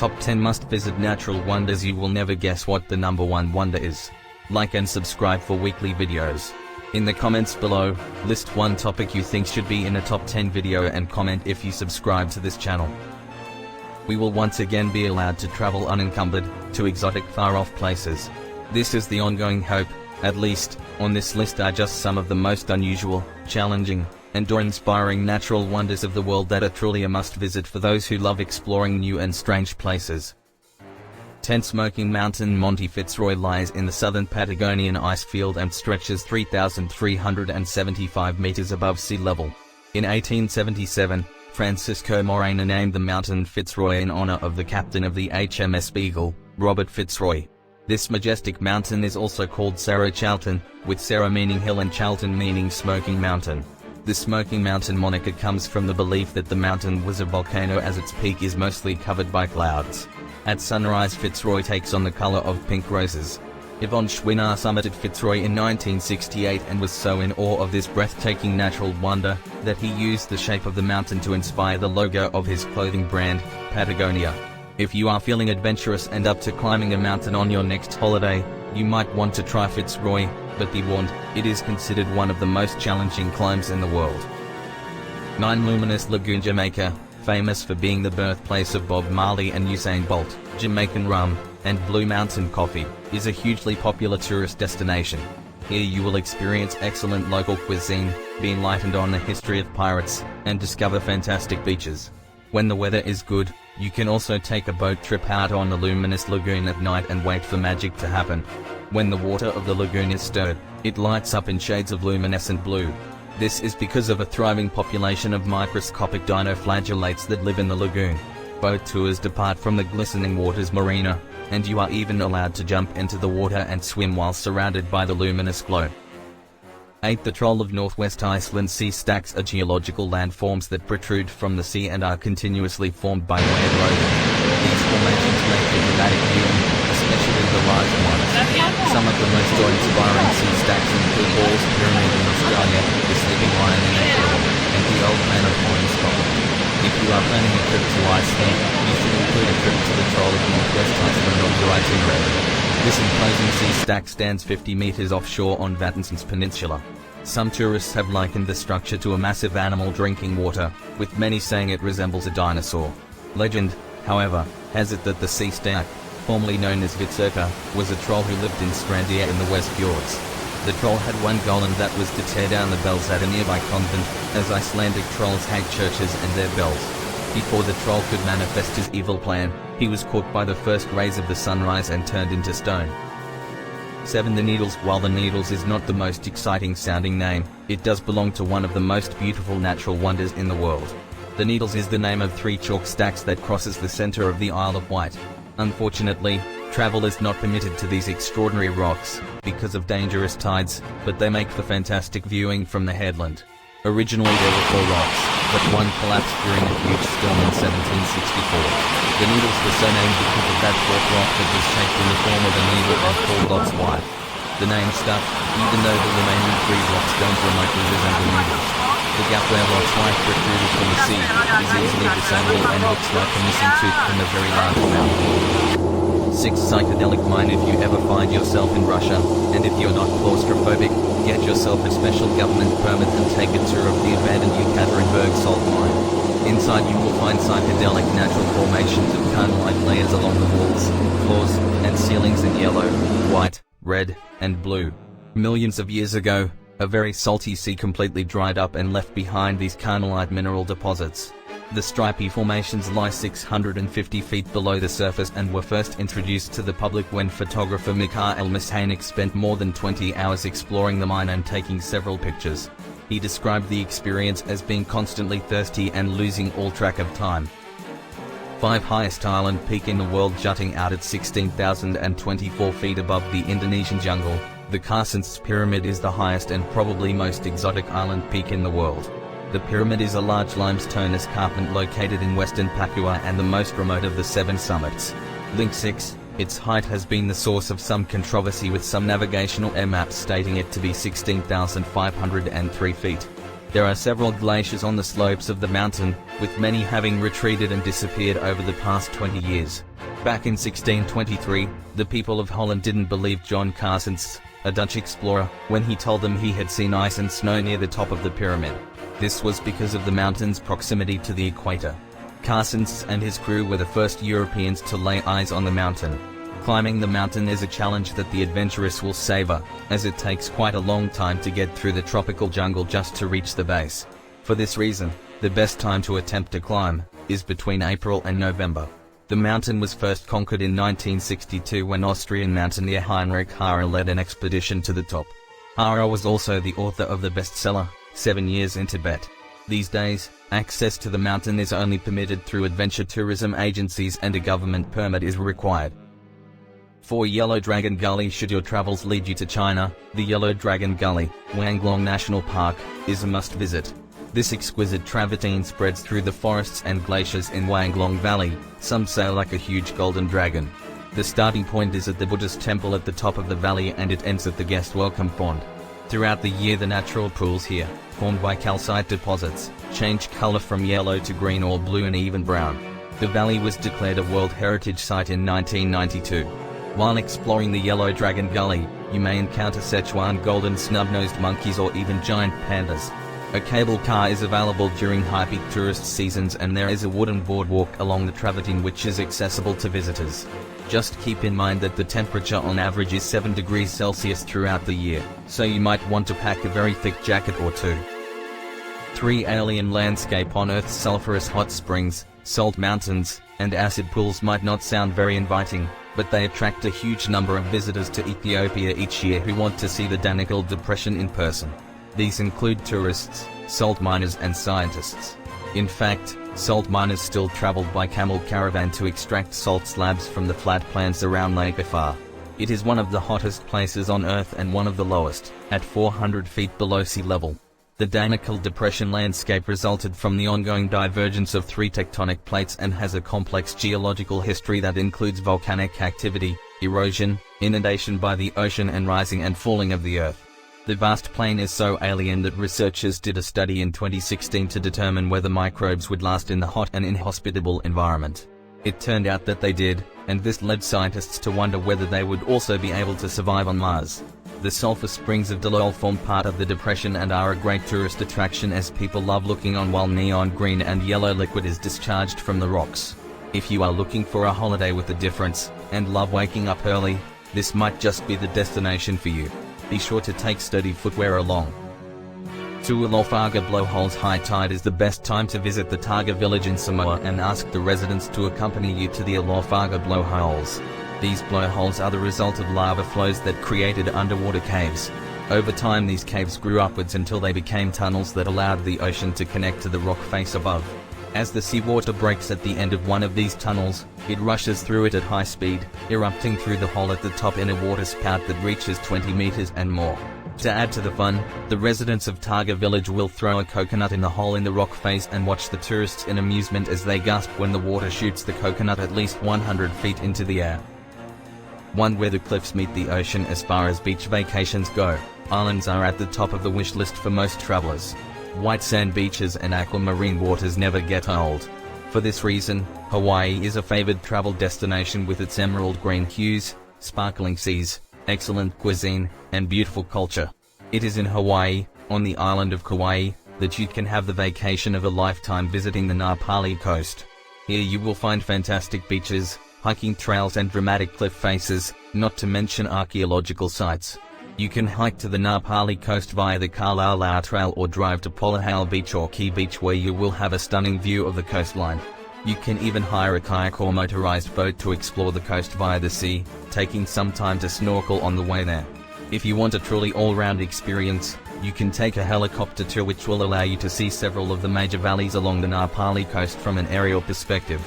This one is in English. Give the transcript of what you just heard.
Top 10 must-visit natural wonders. You will never guess what the number 1 wonder is. Like and subscribe for weekly videos. In the comments below, list one topic you think should be in a top 10 video and comment if you subscribe to this channel. We will once again be allowed to travel unencumbered, to exotic far-off places. This is the ongoing hope. At least, on this list are just some of the most unusual, challenging, and awe-inspiring natural wonders of the world that are truly a must-visit for those who love exploring new and strange places. 10. Smoking Mountain. Monte Fitzroy lies in the southern Patagonian icefield and stretches 3,375 meters above sea level. In 1877, Francisco Morena named the mountain Fitzroy in honor of the captain of the HMS Beagle, Robert Fitzroy. This majestic mountain is also called Cerro Chaltén, with Cerro meaning hill and Chaltén meaning smoking mountain. The Smoking Mountain moniker comes from the belief that the mountain was a volcano, as its peak is mostly covered by clouds. At sunrise, Fitzroy takes on the color of pink roses. Yvon Chouinard summited Fitzroy in 1968 and was so in awe of this breathtaking natural wonder that he used the shape of the mountain to inspire the logo of his clothing brand, Patagonia. If you are feeling adventurous and up to climbing a mountain on your next holiday, you might want to try Fitzroy, but be warned, it is considered one of the most challenging climbs in the world. 9. Luminous Lagoon. Jamaica, famous for being the birthplace of Bob Marley and Usain Bolt, Jamaican rum, and Blue Mountain coffee, is a hugely popular tourist destination. Here you will experience excellent local cuisine, be enlightened on the history of pirates, and discover fantastic beaches. When the weather is good, you can also take a boat trip out on the Luminous Lagoon at night and wait for magic to happen. When the water of the lagoon is stirred, it lights up in shades of luminescent blue. This is because of a thriving population of microscopic dinoflagellates that live in the lagoon. Boat tours depart from the glistening waters marina, and you are even allowed to jump into the water and swim while surrounded by the luminous glow. 8. The Troll of Northwest Iceland. Sea stacks are geological landforms that protrude from the sea and are continuously formed by weird erosion. These formations make for dramatic viewing, especially the large ones. Some of the most awe-inspiring sea stacks include Ball's Pyramid in Australia, the Sleeping Lion in Ecuador, and the Old Man of Horn in Scotland. If you are planning a trip to Iceland, you should include a trip to the Troll of Northwest Iceland on your itinerary. This imposing sea stack stands 50 meters offshore on Vatnsnes Peninsula. Some tourists have likened the structure to a massive animal drinking water, with many saying it resembles a dinosaur. Legend, however, has it that the sea stack, formerly known as Vitserka, was a troll who lived in Strandia in the West Fjords. The troll had one goal, and that was to tear down the bells at a nearby convent, as Icelandic trolls hate churches and their bells. Before the troll could manifest his evil plan, he was caught by the first rays of the sunrise and turned into stone. 7. The Needles. While the Needles is not the most exciting sounding name, it does belong to one of the most beautiful natural wonders in the world. The Needles is the name of 3 chalk stacks that crosses the center of the Isle of Wight. Unfortunately, travel is not permitted to these extraordinary rocks, because of dangerous tides, but they make for fantastic viewing from the headland. Originally there were 4 rocks, but one collapsed during a huge storm in 1764. The Needles were so named because of that 4th rock that was shaped in the form of a needle and called Lot's wife. The name stuck, even though the remaining 3 rocks don't remotely resemble needles. The gap where Lot's wife protruded from the sea is easily discernible and looks like a missing tooth from a very large mouth. 6. Psychedelic mine. If you ever find yourself in Russia, and if you're not claustrophobic, get yourself a special government permit and take a tour of the abandoned Yekaterinburg salt mine. Inside you will find psychedelic natural formations of cone-like layers along the walls, floors, and ceilings in yellow, white, red, and blue. Millions of years ago, a very salty sea completely dried up and left behind these carnallite mineral deposits. The stripy formations lie 650 feet below the surface and were first introduced to the public when photographer Mikhail Mishainik spent more than 20 hours exploring the mine and taking several pictures. He described the experience as being constantly thirsty and losing all track of time. 5. Highest island peak in the world. Jutting out at 16,024 feet above the Indonesian jungle, the Carstens Pyramid is the highest and probably most exotic island peak in the world. The pyramid is a large limestone escarpment located in western Papua and the most remote of the 7 summits. Link 6. Its height has been the source of some controversy, with some navigational air maps stating it to be 16,503 feet. There are several glaciers on the slopes of the mountain, with many having retreated and disappeared over the past 20 years. Back in 1623, the people of Holland didn't believe John Carstens, a Dutch explorer, when he told them he had seen ice and snow near the top of the pyramid. This was because of the mountain's proximity to the equator. Carstens and his crew were the first Europeans to lay eyes on the mountain. Climbing the mountain is a challenge that the adventurous will savor, as it takes quite a long time to get through the tropical jungle just to reach the base. For this reason, the best time to attempt to climb is between April and November. The mountain was first conquered in 1962 when Austrian mountaineer Heinrich Harrer led an expedition to the top. Harrer was also the author of the bestseller, 7 Years in Tibet. These days, access to the mountain is only permitted through adventure tourism agencies and a government permit is required. For Yellow Dragon Gully. Should your travels lead you to China, the Yellow Dragon Gully, Wanglong National Park, is a must-visit. This exquisite travertine spreads through the forests and glaciers in Wanglong Valley, some say like a huge golden dragon. The starting point is at the Buddhist temple at the top of the valley and it ends at the guest welcome pond. Throughout the year the natural pools here, formed by calcite deposits, change color from yellow to green or blue and even brown. The valley was declared a World Heritage Site in 1992. While exploring the Yellow Dragon Gully, you may encounter Sichuan golden snub-nosed monkeys or even giant pandas. A cable car is available during high-peak tourist seasons and there is a wooden boardwalk along the travertine which is accessible to visitors. Just keep in mind that the temperature on average is 7 degrees Celsius throughout the year, so you might want to pack a very thick jacket or two. 3 Alien landscape on Earth's sulfurous hot springs, salt mountains, and acid pools might not sound very inviting, but they attract a huge number of visitors to Ethiopia each year who want to see the Danakil Depression in person. These include tourists, salt miners and scientists. In fact, salt miners still travel by camel caravan to extract salt slabs from the flat plains around Lake Afar. It is one of the hottest places on Earth and one of the lowest, at 400 feet below sea level. The Danakil Depression landscape resulted from the ongoing divergence of 3 tectonic plates and has a complex geological history that includes volcanic activity, erosion, inundation by the ocean and rising and falling of the Earth. The vast plain is so alien that researchers did a study in 2016 to determine whether microbes would last in the hot and inhospitable environment. It turned out that they did, and this led scientists to wonder whether they would also be able to survive on Mars. The sulfur springs of Dalol form part of the depression and are a great tourist attraction as people love looking on while neon green and yellow liquid is discharged from the rocks. If you are looking for a holiday with a difference, and love waking up early, this might just be the destination for you. Be sure to take sturdy footwear along. To Fargo Blowholes. High tide is the best time to visit the Targa village in Samoa and ask the residents to accompany you to the Fargo Blowholes. These blowholes are the result of lava flows that created underwater caves. Over time these caves grew upwards until they became tunnels that allowed the ocean to connect to the rock face above. As the seawater breaks at the end of one of these tunnels, it rushes through it at high speed, erupting through the hole at the top in a water spout that reaches 20 meters and more. To add to the fun, the residents of Targa village will throw a coconut in the hole in the rock face and watch the tourists in amusement as they gasp when the water shoots the coconut at least 100 feet into the air. 1 Where the cliffs meet the ocean. As far as beach vacations go, islands are at the top of the wish list for most travelers. White sand beaches and aquamarine waters never get old. For this reason, Hawaii is a favored travel destination with its emerald green hues, sparkling seas, excellent cuisine, and beautiful culture. It is in Hawaii, on the island of Kauai, that you can have the vacation of a lifetime visiting the Napali coast. Here you will find fantastic beaches, hiking trails and dramatic cliff faces, not to mention archaeological sites. You can hike to the Napali coast via the Kalalau Trail or drive to Polahau Beach or Key Beach where you will have a stunning view of the coastline. You can even hire a kayak or motorized boat to explore the coast via the sea, taking some time to snorkel on the way there. If you want a truly all-round experience, you can take a helicopter tour which will allow you to see several of the major valleys along the Napali coast from an aerial perspective.